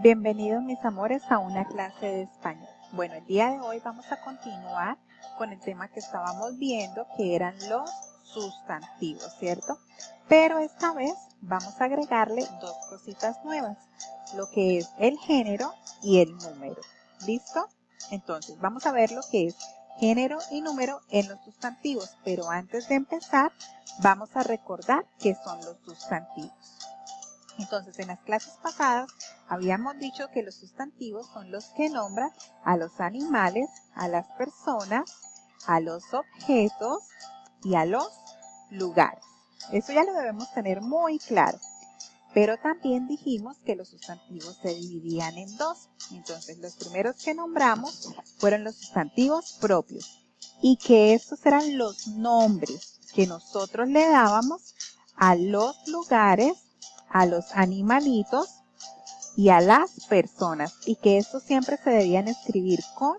Bienvenidos mis amores a una clase de español. Bueno, el día de hoy vamos a continuar con el tema que estábamos viendo, que eran los sustantivos, ¿cierto? Pero esta vez vamos a agregarle dos cositas nuevas, lo que es el género y el número. ¿Listo? Entonces vamos a ver lo que es género y número en los sustantivos, pero antes de empezar vamos a recordar qué son los sustantivos. Entonces, en las clases pasadas habíamos dicho que los sustantivos son los que nombran a los animales, a las personas, a los objetos y a los lugares. Eso ya lo debemos tener muy claro. Pero también dijimos que los sustantivos se dividían en dos. Entonces, los primeros que nombramos fueron los sustantivos propios y que estos eran los nombres que nosotros le dábamos a los lugares, a los animalitos y a las personas, y que estos siempre se debían escribir con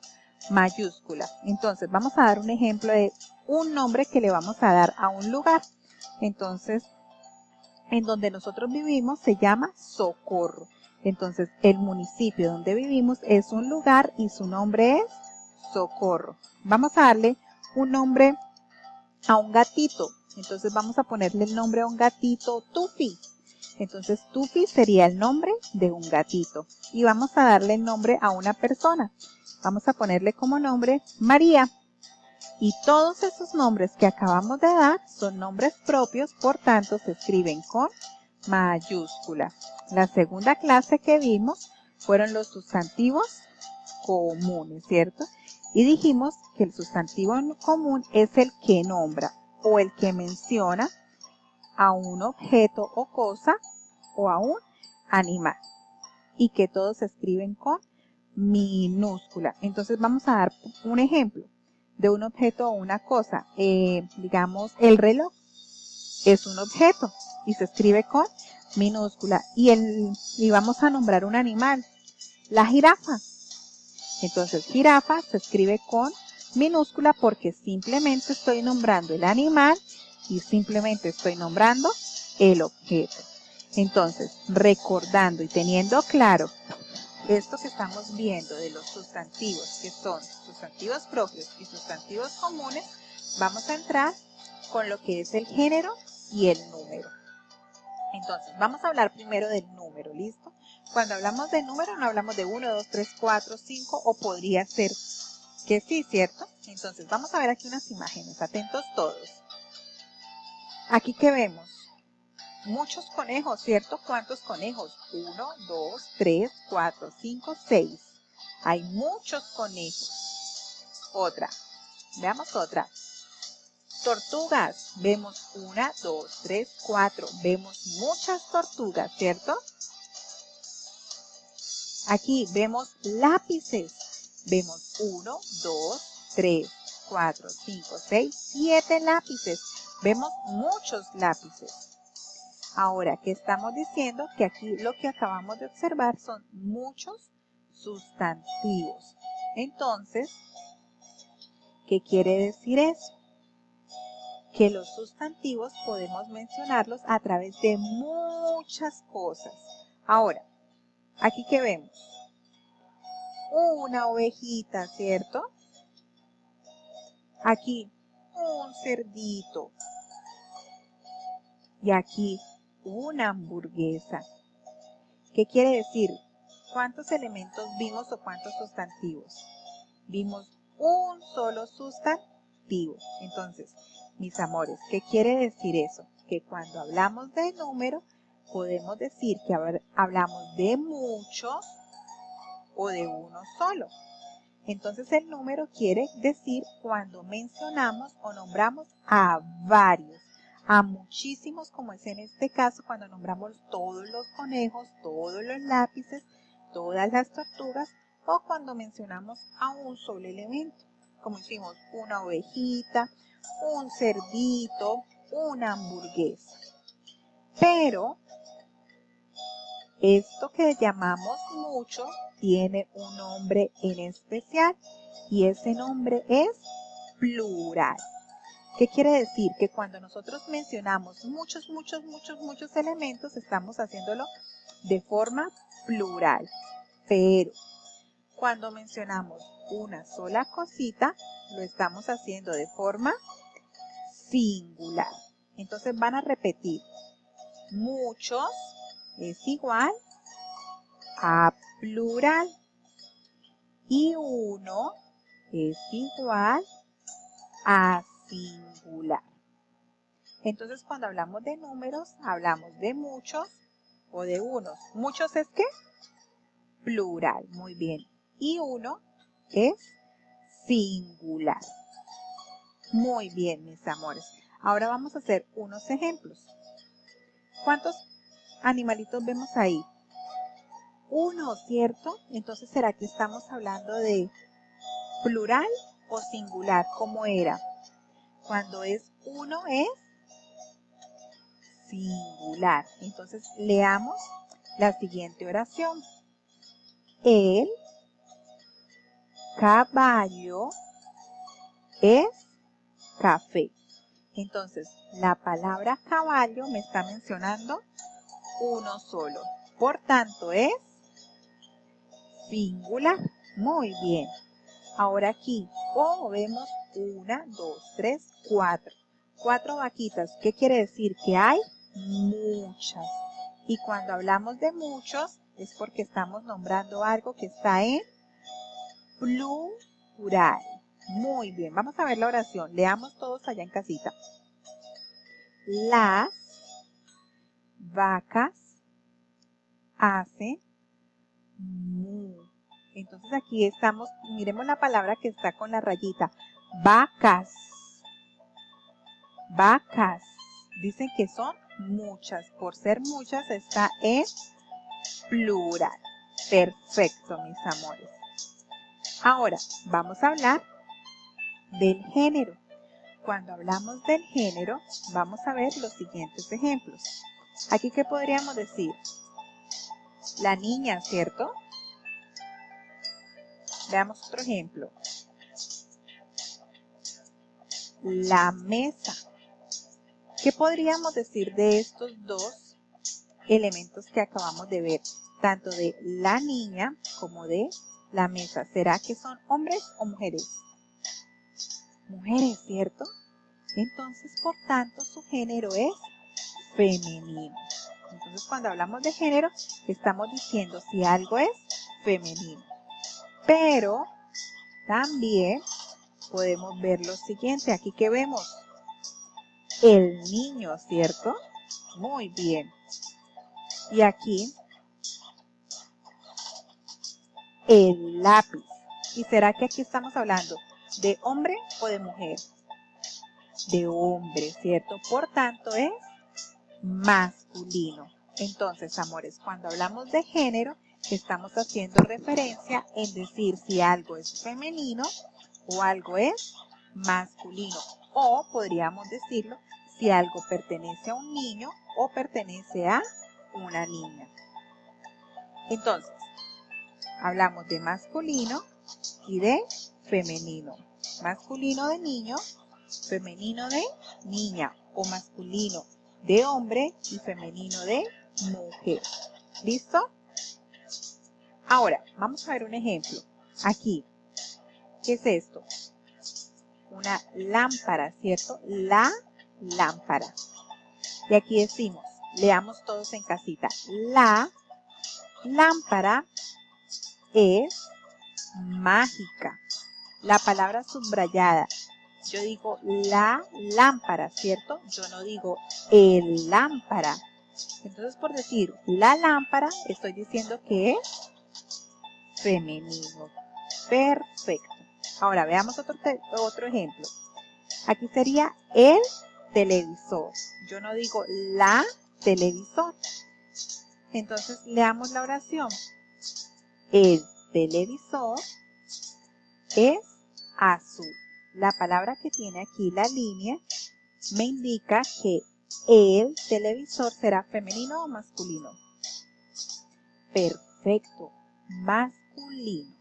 mayúsculas. Entonces vamos a dar un ejemplo de un nombre que le vamos a dar a un lugar. Entonces, en donde nosotros vivimos se llama Socorro. Entonces el municipio donde vivimos es un lugar y su nombre es Socorro. Vamos a darle un nombre a un gatito. Entonces vamos a ponerle el nombre a un gatito Tufi. Entonces Tufi sería el nombre de un gatito. Y vamos a darle el nombre a una persona. Vamos a ponerle como nombre María. Y todos esos nombres que acabamos de dar son nombres propios, por tanto se escriben con mayúscula. La segunda clase que vimos fueron los sustantivos comunes, ¿cierto? Y dijimos que el sustantivo común es el que nombra o el que menciona a un objeto o cosa o a un animal y que todos se escriben con minúscula. Entonces vamos a dar un ejemplo de un objeto o una cosa. Digamos, el reloj es un objeto y se escribe con minúscula. Y vamos a nombrar un animal, la jirafa. Entonces jirafa se escribe con minúscula porque simplemente estoy nombrando el animal y simplemente estoy nombrando el objeto. Entonces, recordando y teniendo claro esto que estamos viendo de los sustantivos, que son sustantivos propios y sustantivos comunes, vamos a entrar con lo que es el género y el número. Entonces, vamos a hablar primero del número, ¿listo? Cuando hablamos de número no hablamos de 1, 2, 3, 4, 5 o podría ser que sí, ¿cierto? Entonces, vamos a ver aquí unas imágenes, atentos todos. Aquí que vemos muchos conejos, ¿cierto? ¿Cuántos conejos? 1, 2, 3, 4, 5, 6. Hay muchos conejos. Otra. Veamos otra. Tortugas. Vemos 1, 2, 3, 4. Vemos muchas tortugas, ¿cierto? Aquí vemos lápices. Vemos 1, 2, 3, 4, 5, 6, 7 lápices. Vemos muchos lápices. Ahora, ¿qué estamos diciendo? Que aquí lo que acabamos de observar son muchos sustantivos. Entonces, ¿qué quiere decir eso? Que los sustantivos podemos mencionarlos a través de muchas cosas. Ahora, aquí que vemos una ovejita, ¿cierto? Aquí un cerdito y aquí una hamburguesa. ¿Qué quiere decir? ¿Cuántos elementos vimos o cuántos sustantivos? Vimos un solo sustantivo. Entonces, mis amores, ¿qué quiere decir eso? Que cuando hablamos de número, podemos decir que hablamos de muchos o de uno solo. Entonces, el número quiere decir cuando mencionamos o nombramos a varios, a muchísimos, como es en este caso cuando nombramos todos los conejos, todos los lápices, todas las tortugas, o cuando mencionamos a un solo elemento, como hicimos una ovejita, un cerdito, una hamburguesa. Pero esto que llamamos mucho tiene un nombre en especial y ese nombre es plural. ¿Qué quiere decir? Que cuando nosotros mencionamos muchos elementos, estamos haciéndolo de forma plural. Pero cuando mencionamos una sola cosita, lo estamos haciendo de forma singular. Entonces van a repetir. Muchos es igual a plural. Y uno es igual a singular. Entonces, cuando hablamos de números, hablamos de muchos o de unos. Muchos es ¿qué? Plural, muy bien. Y uno es singular. Muy bien, mis amores. Ahora vamos a hacer unos ejemplos. ¿Cuántos animalitos vemos ahí? Uno, ¿cierto? Entonces, ¿será que estamos hablando de plural o singular? ¿Cómo era? Cuando es uno es singular. Entonces, leamos la siguiente oración. El caballo es café. Entonces, la palabra caballo me está mencionando uno solo. Por tanto, es singular. Muy bien. Ahora aquí, vemos 1, 2, 3, 4. 4 vaquitas. ¿Qué quiere decir? Que hay muchas. Y cuando hablamos de muchos, es porque estamos nombrando algo que está en plural. Muy bien, vamos a ver la oración. Leamos todos allá en casita. Las vacas hacen mu. Entonces aquí estamos, miremos la palabra que está con la rayita. Vacas. Vacas. Dicen que son muchas. Por ser muchas está en plural. Perfecto, mis amores. Ahora, vamos a hablar del género. Cuando hablamos del género, vamos a ver los siguientes ejemplos. Aquí, ¿qué podríamos decir? La niña, ¿cierto? Veamos otro ejemplo. La mesa. ¿Qué podríamos decir de estos dos elementos que acabamos de ver? Tanto de la niña como de la mesa. ¿Será que son hombres o mujeres? Mujeres, ¿cierto? Entonces, por tanto, su género es femenino. Entonces, cuando hablamos de género, estamos diciendo si algo es femenino. Pero también podemos ver lo siguiente. Aquí que vemos el niño, ¿cierto? Muy bien. Y aquí el lápiz. ¿Y será que aquí estamos hablando de hombre o de mujer? De hombre, ¿cierto? Por tanto, es masculino. Entonces, amores, cuando hablamos de género, estamos haciendo referencia en decir si algo es femenino o algo es masculino. O podríamos decirlo si algo pertenece a un niño o pertenece a una niña. Entonces, hablamos de masculino y de femenino. Masculino de niño, femenino de niña o masculino de hombre y femenino de mujer. ¿Listo? Ahora, vamos a ver un ejemplo. Aquí, ¿qué es esto? Una lámpara, ¿cierto? La lámpara. Y aquí decimos, leamos todos en casita. La lámpara es mágica. La palabra subrayada. Yo digo la lámpara, ¿cierto? Yo no digo el lámpara. Entonces, por decir la lámpara, estoy diciendo que es femenino. Perfecto. Ahora, veamos otro ejemplo. Aquí sería el televisor. Yo no digo la televisor. Entonces, leamos la oración. El televisor es azul. La palabra que tiene aquí la línea me indica que el televisor será femenino o masculino. Perfecto, masculino.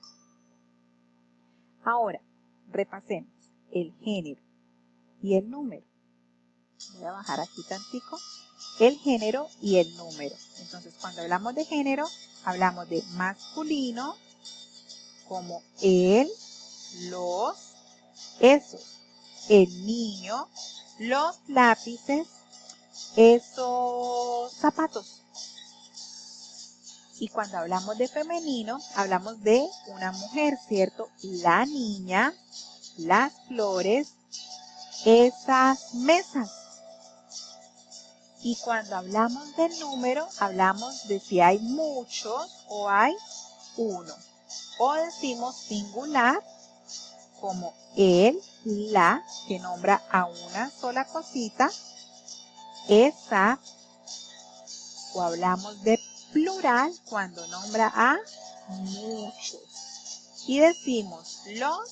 Ahora, repasemos el género y el número. Voy a bajar aquí tantico el género y el número. Entonces, cuando hablamos de género, hablamos de masculino, como él, los, esos, el niño, los lápices, esos zapatos. Y cuando hablamos de femenino, hablamos de una mujer, ¿cierto? La niña, las flores, esas mesas. Y cuando hablamos del número, hablamos de si hay muchos o hay uno. O decimos singular, como él, la, que nombra a una sola cosita, esa, o hablamos de plural cuando nombra a muchos. Y decimos los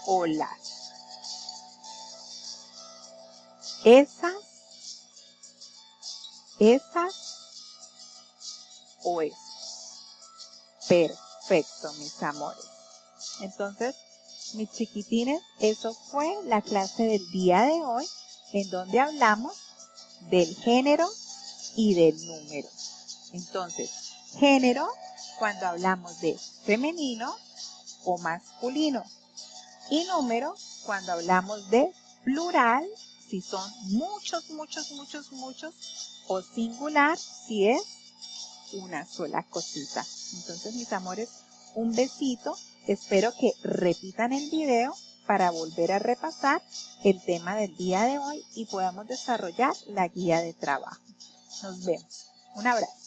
o las. Esas o esos. Perfecto, mis amores. Entonces, mis chiquitines, eso fue la clase del día de hoy, en donde hablamos del género y del número. Entonces, género, cuando hablamos de femenino o masculino. Y número, cuando hablamos de plural, si son muchos, o singular, si es una sola cosita. Entonces, mis amores, un besito. Espero que repitan el video para volver a repasar el tema del día de hoy y podamos desarrollar la guía de trabajo. Nos vemos. Un abrazo.